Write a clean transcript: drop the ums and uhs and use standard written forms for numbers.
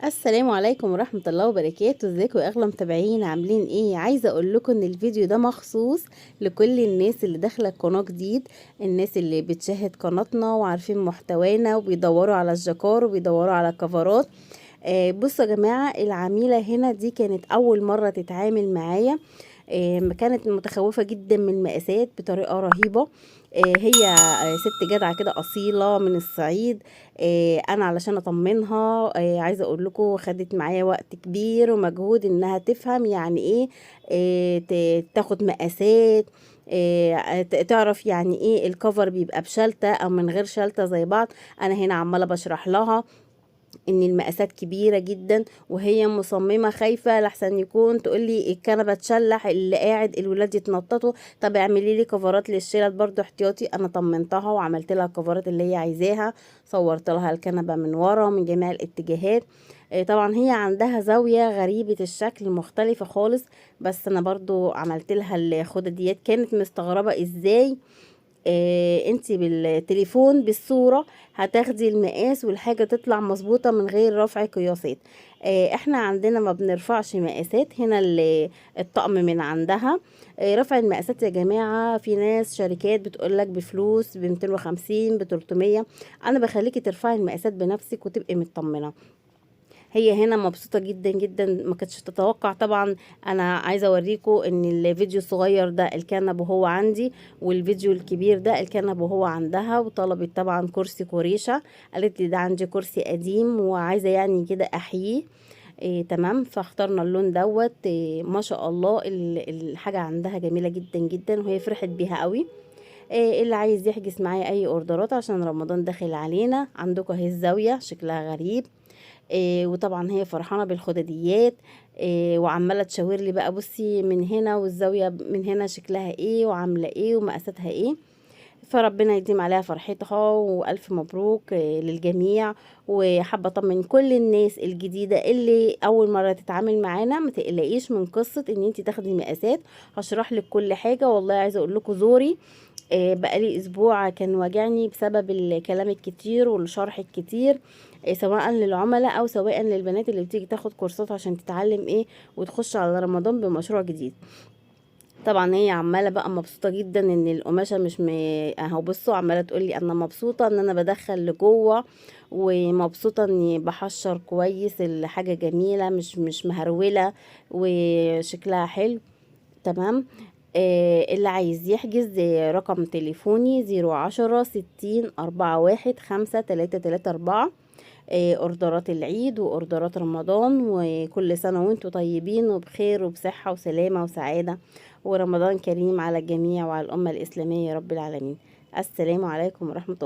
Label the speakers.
Speaker 1: السلام عليكم ورحمة الله وبركاته. ازيكم يا اغلى متابعين؟ عاملين ايه؟ عايزة اقول لكم ان الفيديو ده مخصوص لكل الناس اللي داخلة قناة جديد، الناس اللي بتشاهد قناتنا وعارفين محتوانا وبيدوروا على الجاكار وبيدوروا على كفرات. بصوا يا جماعة، العميلة هنا دي كانت اول مرة تتعامل معايا. كانت متخوفة جدا من المقاسات بطريقة رهيبة. هي ست جدعة كده أصيلة من الصعيد. أنا علشان أطمنها، عايزة أقول لكم خدت معايا وقت كبير ومجهود إنها تفهم يعني إيه. تاخد مقاسات. تعرف يعني ايه الكفر بيبقى بشلتة او من غير شلتة زي بعض. انا هنا عمالة بشرح لها ان المقاسات كبيرة جدا، وهي مصممة خايفة لحسن يكون تقولي الكنبة تشلح اللي قاعد الولاد يتنططوا. طب اعملي لي كفرات للشلل برضو احتياطي. انا طمنتها وعملت لها الكفرات اللي هي عايزاها، صورت لها الكنبة من ورا من جميع الاتجاهات. طبعا هي عندها زاوية غريبة الشكل مختلفة خالص، بس انا برضو عملت لها الخدة ديات. كانت مستغربة ازاي انتي بالتليفون بالصورة هتاخدي المقاس والحاجة تطلع مظبوطة من غير رفع قياسات. احنا عندنا ما بنرفعش مقاسات هنا. الطقم من عندها. رفع المقاسات يا جماعة، في ناس شركات بتقولك بفلوس ب250 ب300. انا بخليكي ترفعي المقاسات بنفسك وتبقي مطمنة. هي هنا مبسوطة جدا جدا، ما كانتش تتوقع طبعا. انا عايزة اوريكم ان الفيديو الصغير ده الكنب وهو عندي، والفيديو الكبير ده الكنب وهو عندها. وطلبت طبعا كرسي كوريشة، قالت لي ده عندي كرسي قديم وعايزة يعني كده احييه. تمام، فاخترنا اللون دوت. ما شاء الله الحاجة عندها جميلة جدا جدا وهي فرحت بيها قوي. اللي عايز يحجز معايا اي اوردرات عشان رمضان داخل علينا، عندكم اهي الزاوية شكلها غريب. وطبعا هي فرحانه بالخدديات. وعماله تشاور لي بقى بصي من هنا والزاويه من هنا شكلها ايه وعامله ايه ومقاساتها ايه. فربنا يديم عليها فرحتها والف مبروك للجميع. وحابه اطمن كل الناس الجديده اللي اول مره تتعامل معانا، ما تقلقيش من قصه ان انت تاخدي مقاسات. هشرح لك كل حاجه. والله عايزه اقول لكم زوري. بقالي اسبوع كان واجعني بسبب الكلام الكتير والشرح الكتير. سواء للعملاء او سواء للبنات اللي بتيجي تاخد كورسات عشان تتعلم ايه وتخش على رمضان بمشروع جديد. طبعا هي عماله بقى مبسوطه جدا ان القماشه مش اهو بصوا، عماله تقولي انا مبسوطه ان انا بدخل لجوه، ومبسوطه اني بحشر كويس، الحاجه جميله مش مهروله وشكلها حلو. تمام. اللي عايز يحجز رقم تليفوني 010 60 41 5 3 3 4. اوردرات العيد واوردرات رمضان، وكل سنة وانتم طيبين وبخير وبصحة وسلامة وسعادة، ورمضان كريم على الجميع وعلى الأمة الإسلامية يا رب العالمين. السلام عليكم ورحمة الله.